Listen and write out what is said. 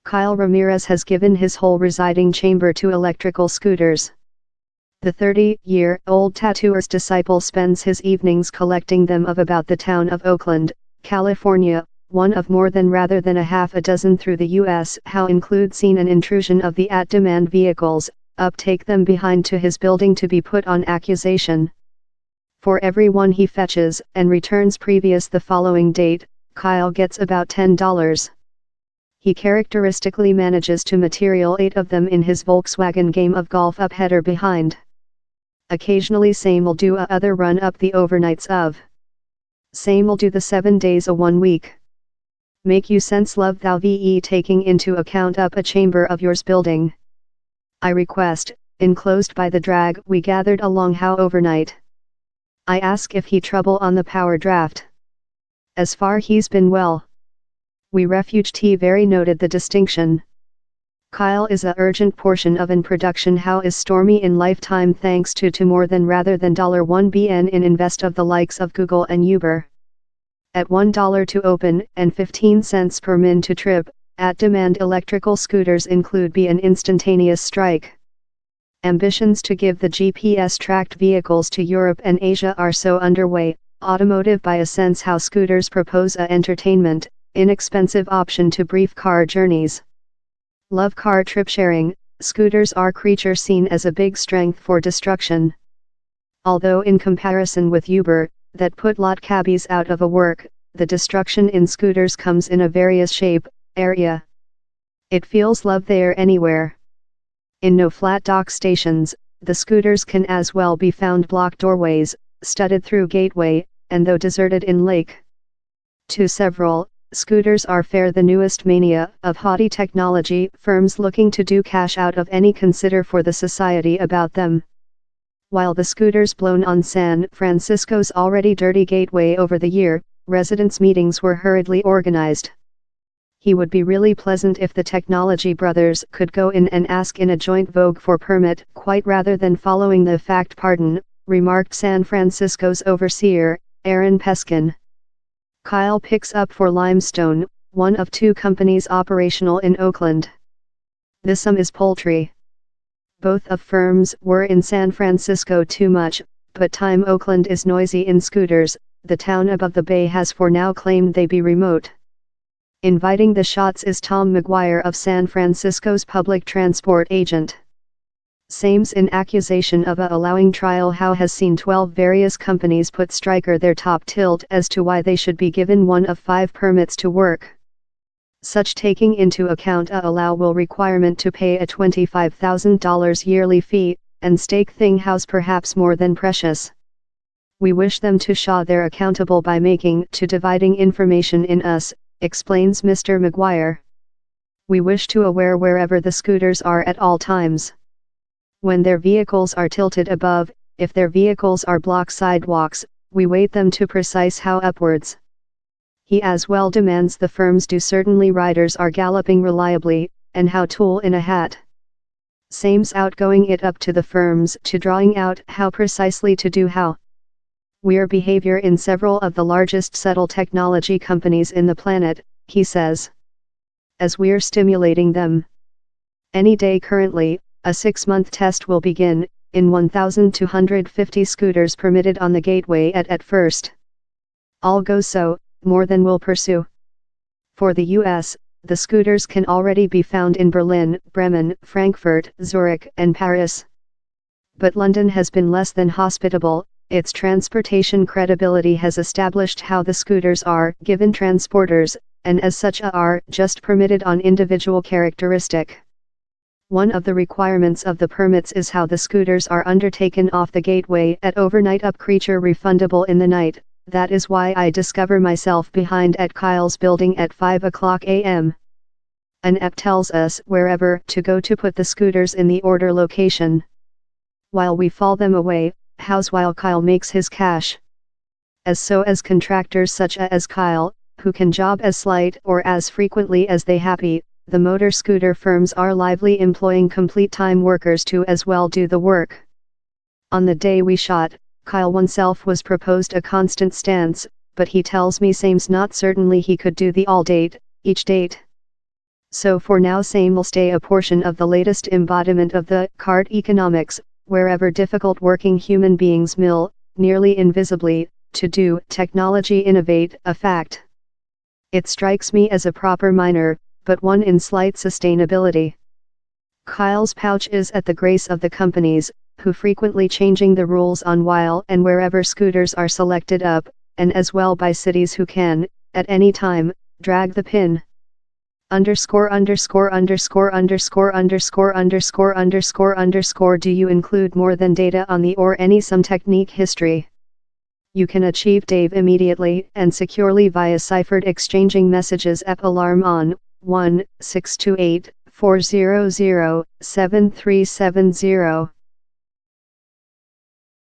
Kyle Ramirez has given his whole residing chamber to electrical scooters. The 30-year-old tattooer's disciple spends his evenings collecting them of about the town of Oakland, California, one of more than rather than a half a dozen through the U.S. How include seen an intrusion of the at-demand vehicles, uptake them behind to his building to be put on accusation. For every one he fetches and returns previous the following date, Kyle gets about $10. He characteristically manages to material 8 of them in his Volkswagen game of golf up header behind. Occasionally same'll do a other run up the overnights of. Same'll do the 7 days a 1 week. Make you sense love thou ve taking into account up a chamber of yours building. I request, enclosed by the drag we gathered along how overnight. I ask if he trouble on the power draft. As far he's been well. We refuge T very noted the distinction. Kyle is a urgent portion of an production how is stormy in lifetime thanks to more than rather than $1 bn in invest of the likes of Google and Uber. At $1 to open and 15 cents per min to trip, at demand electrical scooters include be an instantaneous strike. Ambitions to give the GPS tracked vehicles to Europe and Asia are so underway. Automotive by a sense how scooters propose a entertainment, inexpensive option to brief car journeys. Love car trip sharing, scooters are creature seen as a big strength for destruction. Although in comparison with Uber, that put lot cabbies out of a work, the destruction in scooters comes in a various shape, area. It feels love there anywhere. In no flat dock stations, the scooters can as well be found blocked doorways, studded through gateway, and though deserted in lake. To several, scooters are fair the newest mania of haughty technology firms looking to do cash out of any consider for the society about them. While the scooters blown on San Francisco's already dirty gateway over the year, residents' meetings were hurriedly organized. He would be really pleasant if the technology brothers could go in and ask in a joint vogue for permit quite rather than following the fact pardon, remarked San Francisco's overseer, Aaron Peskin. Kyle picks up for Limestone, one of 2 companies operational in Oakland. The sum is paltry. Both of firms were in San Francisco too much, but time Oakland is noisy in scooters, the town above the bay has for now claimed they be remote. Inviting the shots is Tom McGuire of San Francisco's public transport agent. Sames in accusation of allowing trial how has seen 12 various companies put Stryker their top tilt as to why they should be given one of 5 permits to work. Such taking into account a allowable requirement to pay a $25,000 yearly fee, and stake thing house perhaps more than precious. We wish them to show they're accountable by making to dividing information in us, explains Mr. McGuire. We wish to aware wherever the scooters are at all times. When their vehicles are tilted above, if their vehicles are block sidewalks, we weight them to precise how upwards. He as well demands the firms do certainly riders are galloping reliably, and how tool in a hat. Same's outgoing it up to the firms to drawing out how precisely to do how. We're behavior in several of the largest settle technology companies in the planet, he says. As we're stimulating them. Any day currently, a 6-month test will begin, in 1,250 scooters permitted on the gateway at first. All goes so, more than we'll pursue. For the US, the scooters can already be found in Berlin, Bremen, Frankfurt, Zurich, and Paris. But London has been less than hospitable. Its transportation credibility has established how the scooters are given transporters, and as such are just permitted on individual characteristic. One of the requirements of the permits is how the scooters are undertaken off the gateway at overnight up creature refundable in the night. That is why I discover myself behind at Kyle's building at 5 o'clock a.m. An app tells us wherever to go to put the scooters in the order location. While we fall them away, house while Kyle makes his cash. As contractors such as Kyle, who can job as slight or as frequently as they happy, the motor scooter firms are lively employing complete time workers to as well do the work. On the day we shot, Kyle oneself was proposed a constant stance, but he tells me same's not certainly he could do the all date, each date. So for now same will stay a portion of the latest embodiment of the card economics, wherever difficult working human beings mill, nearly invisibly, to do technology innovate a fact. It strikes me as a proper minor, but one in slight sustainability. Kyle's pouch is at the grace of the companies, who frequently changing the rules on while and wherever scooters are selected up, and as well by cities who can, at any time, drag the pin. Underscore underscore underscore underscore underscore underscore underscore underscore. Do you include more than data on the or any some technique history? You can achieve Dave immediately and securely via ciphered exchanging messages app alarm on 1-628-400-7370.